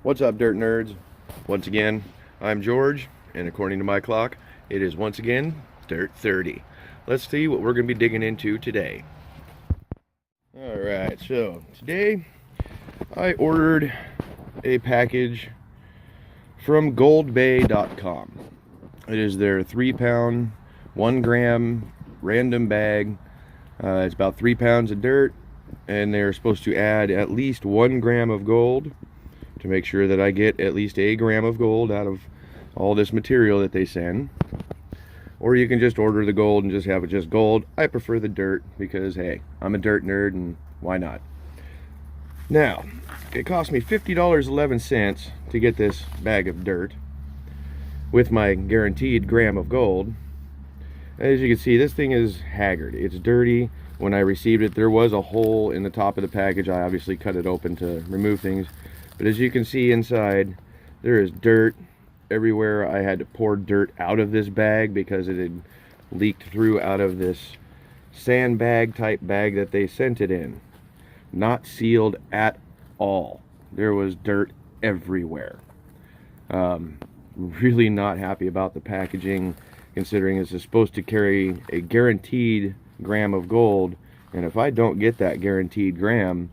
What's up, dirt nerds? Once again, I'm George, and according to my clock, it is once again Dirt 30. Let's see what we're going to be digging into today. Alright, so today I ordered a package from Goldbay.com. It is their 3-pound, 1 gram random bag. It's about 3 pounds of dirt, and they're supposed to add at least 1 gram of gold to make sure that I get at least a gram of gold out of all this material that they send. Or you can just order the gold and just have it just gold. I prefer the dirt because, hey, I'm a dirt nerd, and why not? Now, it cost me $50.11 to get this bag of dirt with my guaranteed gram of gold. As you can see, this thing is haggard. It's dirty. When I received it, there was a hole in the top of the package. I obviously cut it open to remove things. But as you can see inside, there is dirt everywhere. I had to pour dirt out of this bag because it had leaked through out of this sandbag type bag that they sent it in. Not sealed at all. There was dirt everywhere. Really not happy about the packaging, considering this is supposed to carry a guaranteed gram of gold, and if I don't get that guaranteed gram,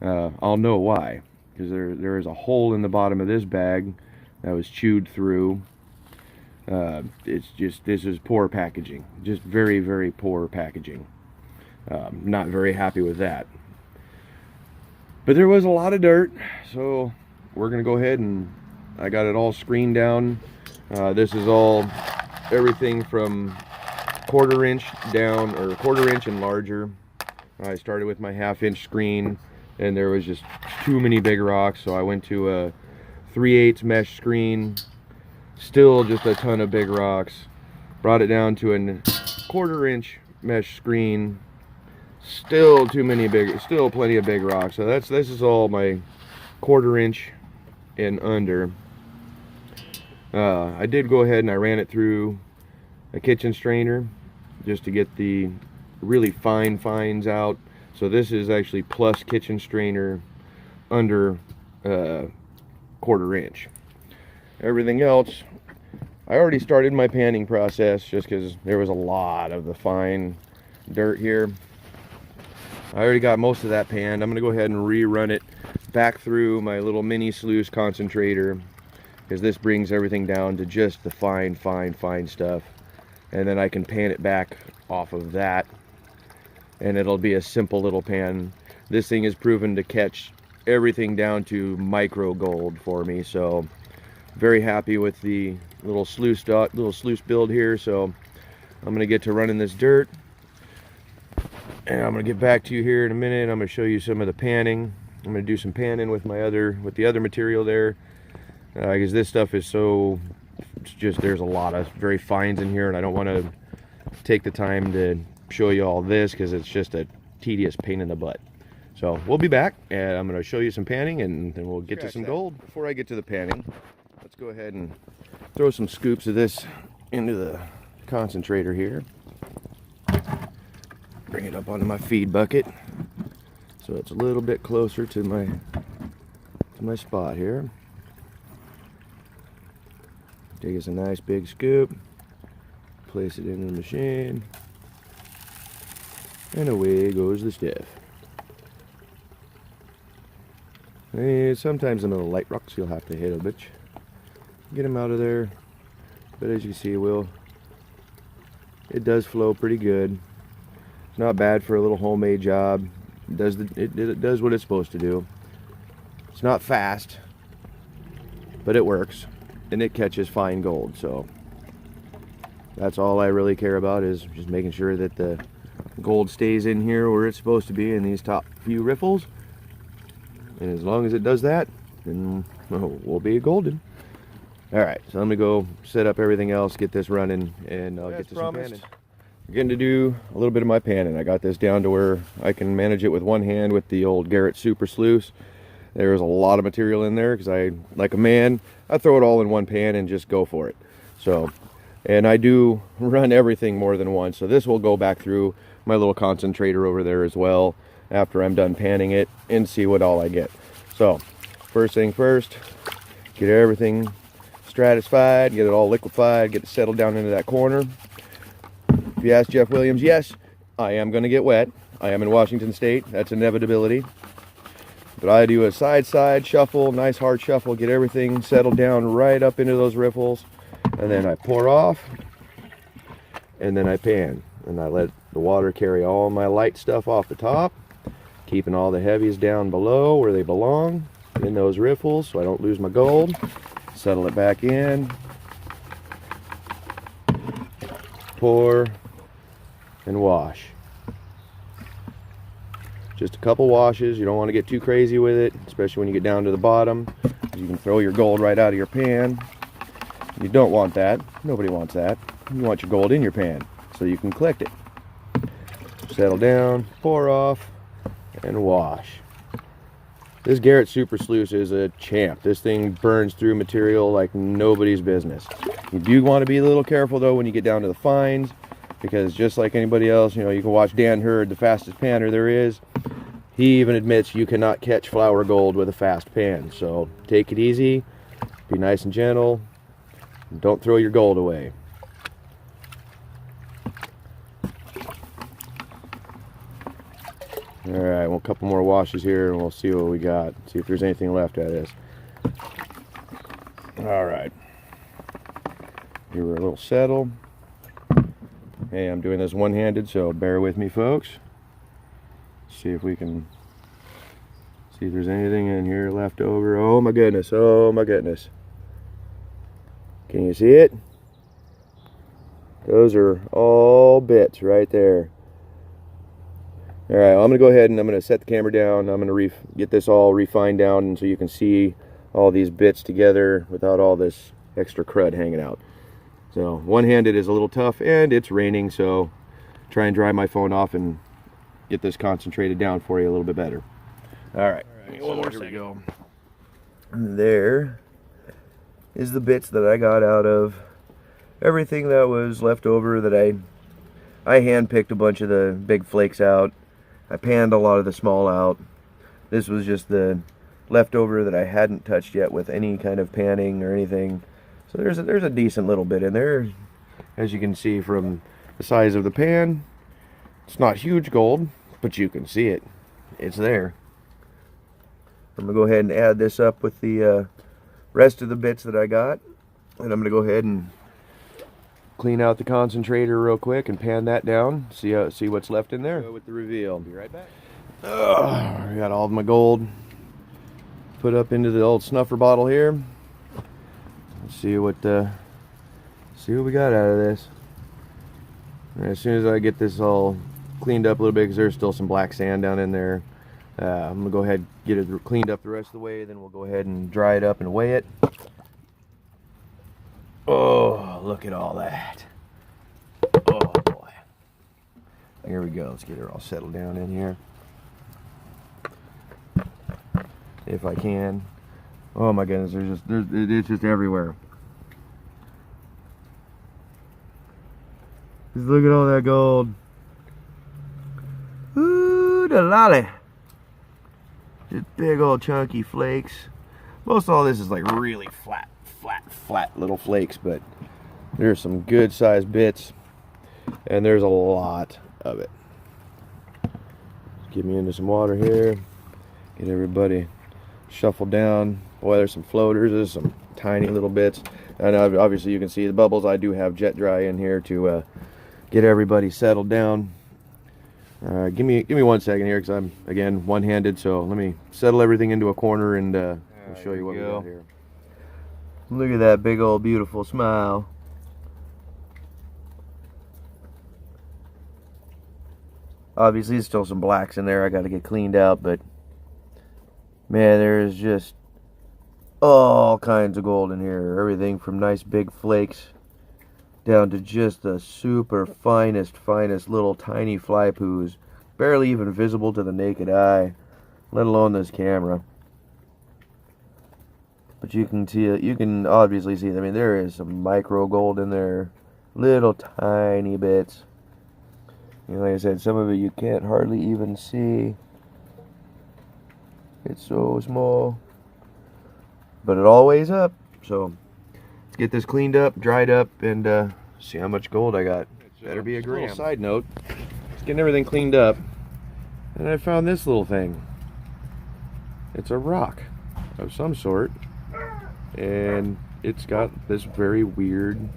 I'll know why. Because there is a hole in the bottom of this bag that was chewed through. It's just, this is poor packaging. Just very, very poor packaging. Not very happy with that. But there was a lot of dirt, so we're going to go ahead and I got it all screened down. This is all everything from 1/4 inch down, or 1/4 inch and larger. I started with my 1/2 inch screen, and there was just too many big rocks, so I went to a 3/8 mesh screen. Still just a ton of big rocks. Brought it down to a 1/4 inch mesh screen. Still plenty of big rocks. So this is all my 1/4 inch and under. I did go ahead and I ran it through a kitchen strainer just to get the really fine fines out. So this is actually plus kitchen strainer under 1/4 inch. Everything else, I already started my panning process just because there was a lot of the fine dirt here. I already got most of that panned. I'm going to go ahead and rerun it back through my little mini sluice concentrator, because this brings everything down to just the fine stuff, and then I can pan it back off of that, and it'll be a simple little pan. This thing is proven to catch everything down to micro gold for me, so very happy with the little sluice build here. So I'm going to get to running this dirt, and I'm going to get back to you here in a minute. I'm going to show you some of the panning. I'm going to do some panning with the other material there, because this stuff is so, it's just, there's a lot of very fines in here, and I don't want to take the time to show you all this because it's just a tedious pain in the butt. So we'll be back, and I'm going to show you some panning, and then we'll get to some gold. Before I get to the panning, let's go ahead and throw some scoops of this into the concentrator here. Bring it up onto my feed bucket so it's a little bit closer to my spot here. Take us a nice big scoop, place it in the machine, and away goes the stuff. And sometimes some of the light rocks you'll have to hit a bit, get them out of there, but as you see, it does flow pretty good. It's not bad for a little homemade job. It does what it's supposed to do. It's not fast, but it works, and it catches fine gold. So that's all I really care about, is just making sure that the gold stays in here where it's supposed to be in these top few riffles. And as long as it does that, then we'll be golden. Alright, so I'm gonna go set up everything else, get this running, and I'll get to some panning. I'm getting to do a little bit of my panning. I got this down to where I can manage it with one hand with the old Garrett Super Sluice. There's a lot of material in there because like a man, I throw it all in one pan and just go for it. So, and I do run everything more than once. So this will go back through my little concentrator over there as well after I'm done panning it and see what all I get. So first thing first, Get everything stratified, get it all liquefied, get it settled down into that corner. If you ask Jeff Williams, yes, I am going to get wet. I am in Washington State. That's an inevitability. But I do a side shuffle, nice hard shuffle, get everything settled down right up into those riffles. And then I pour off, and then I pan. And I let the water carry all my light stuff off the top, keeping all the heavies down below where they belong, in those riffles, so I don't lose my gold. Settle it back in, pour, and wash. Just a couple washes. You don't want to get too crazy with it, especially when you get down to the bottom. You can throw your gold right out of your pan. You don't want that. Nobody wants that. You want your gold in your pan so you can collect it. Settle down, pour off, and wash. This Garrett Super Sluice is a champ. This thing burns through material like nobody's business. You do want to be a little careful though when you get down to the fines, because just like anybody else, you know, you can watch Dan Hurd, the fastest panner there is. He even admits you cannot catch flour gold with a fast pan. So take it easy, be nice and gentle, and don't throw your gold away. Alright, well, a couple more washes here and we'll see what we got. See if there's anything left out of this. Alright. Here we're a little settled. Hey, I'm doing this one-handed, so bear with me, folks. See if we can see if there's anything in here left over. Oh my goodness, oh my goodness. Can you see it? Those are all bits right there. Alright, well, I'm going to go ahead and I'm going to set the camera down. I'm going to get this all refined down so you can see all these bits together without all this extra crud hanging out. So one-handed is a little tough, and it's raining, so try and dry my phone off and get this concentrated down for you a little bit better. Alright, one more second. Go. There is the bits that I got out of everything that was left over that I hand-picked a bunch of the big flakes out. I panned a lot of the small out. This was just the leftover that I hadn't touched yet with any kind of panning or anything. So there's a decent little bit in there. As you can see from the size of the pan, it's not huge gold, but you can see it. It's there. I'm going to go ahead and add this up with the rest of the bits that I got. And I'm going to go ahead and clean out the concentrator real quick and pan that down. See what's left in there. Go with the reveal. Be right back. I got all of my gold put up into the old snuffer bottle here. Let's see what we got out of this. And as soon as I get this all cleaned up a little bit, because there's still some black sand down in there, I'm gonna go ahead and get it cleaned up the rest of the way. Then we'll go ahead and dry it up and weigh it. Oh, look at all that. Oh boy. Here we go. Let's get her all settled down in here. If I can. Oh my goodness, it's just everywhere. Just look at all that gold. Ooh, the lolly. Just big old chunky flakes. Most all this is like really flat little flakes, but there's some good sized bits, and there's a lot of it. Get me into some water here. Get everybody shuffled down. Boy, there's some floaters. There's some tiny little bits, and obviously you can see the bubbles. I do have jet dry in here to get everybody settled down. Give me 1 second here, because I'm again one-handed. So let me settle everything into a corner, and I'll show you what we got here. Look at that big old beautiful smile. Obviously there's still some blacks in there I got to get cleaned out, but man, there's just all kinds of gold in here. Everything from nice big flakes down to just the super finest little tiny fly poos, barely even visible to the naked eye, let alone this camera. But you can see it, you can obviously see, I mean, there is some micro gold in there, little tiny bits. You know, like I said, some of it you can't hardly even see. It's so small. but it all weighs up. So let's get this cleaned up, dried up, and see how much gold I got. Better be a gram. Little side note, just getting everything cleaned up, and I found this little thing. It's a rock of some sort, and it's got this very weird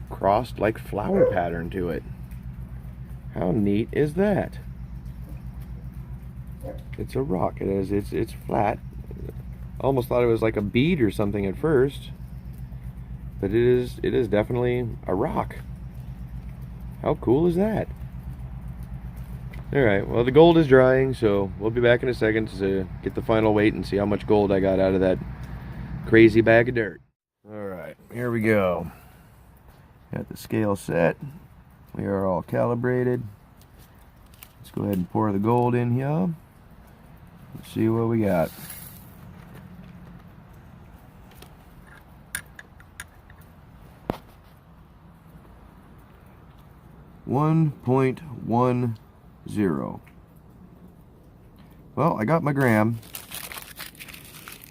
crossed like flower pattern to it. How neat is that? It's a rock. It's flat. Almost thought it was like a bead or something at first, but it is definitely a rock. How cool is that? Alright, well, the gold is drying, so we'll be back in a second to get the final weight and see how much gold I got out of that crazy bag of dirt. Alright, here we go. Got the scale set. We are all calibrated. Let's go ahead and pour the gold in here. Let's see what we got. .10. Well, I got my gram,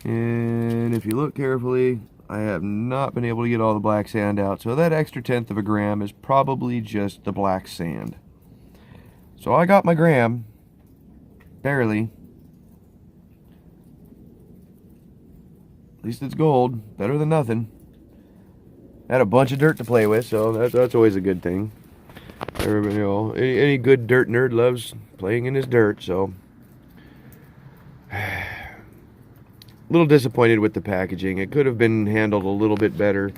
and if you look carefully, I have not been able to get all the black sand out, so that extra 1/10 of a gram is probably just the black sand. So I got my gram, barely. At least it's gold, better than nothing. I had a bunch of dirt to play with, so that's always a good thing. Everybody, you know, any good dirt nerd loves playing in his dirt, so. A little disappointed with the packaging. It could have been handled a little bit better.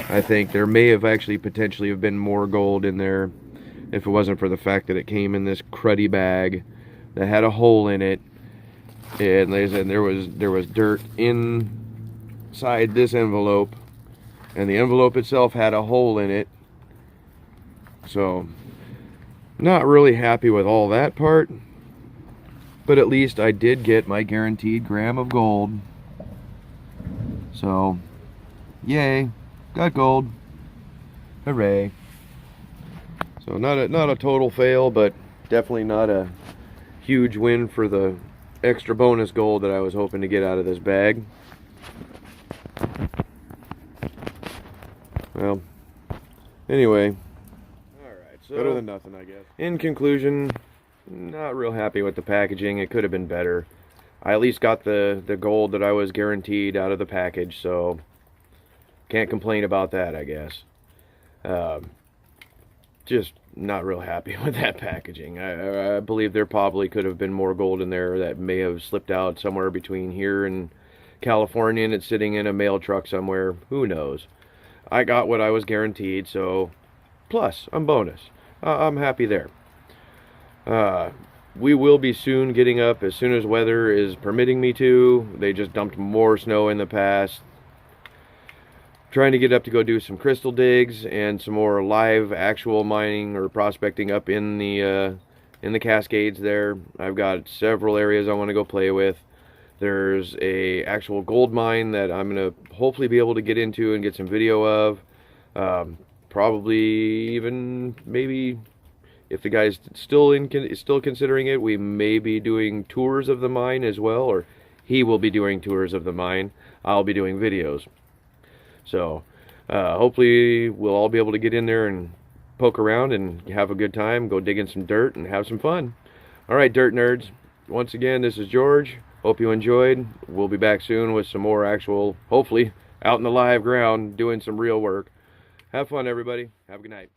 I think there may have actually potentially have been more gold in there if it wasn't for the fact that it came in this cruddy bag that had a hole in it, and there was dirt inside this envelope, and the envelope itself had a hole in it. So, not really happy with all that part, but at least I did get my guaranteed gram of gold. So, yay, got gold, hooray. So not a total fail, but definitely not a huge win for the extra bonus gold that I was hoping to get out of this bag. Well, anyway. So, better than nothing, I guess. In conclusion, not real happy with the packaging. It could have been better. I at least got the gold that I was guaranteed out of the package, so can't complain about that, I guess. Just not real happy with that packaging. I believe there probably could have been more gold in there that may have slipped out somewhere between here and California, and it's sitting in a mail truck somewhere. Who knows? I got what I was guaranteed, so plus, I'm bonus. I'm happy there. We will be soon getting up as soon as weather is permitting me to. They just dumped more snow in the past. Trying to get up to go do some crystal digs and some more live actual mining or prospecting up in the Cascades there. I've got several areas I want to go play with. There's a actual gold mine that I'm going to hopefully be able to get into and get some video of. Probably even maybe if the guy's still considering it, we may be doing tours of the mine as well, or he will be doing tours of the mine. I'll be doing videos. So hopefully we'll all be able to get in there and poke around and have a good time, go dig in some dirt and have some fun. All right, dirt nerds. Once again, this is George. Hope you enjoyed. We'll be back soon with some more actual, hopefully, out in the live ground doing some real work. Have fun, everybody. Have a good night.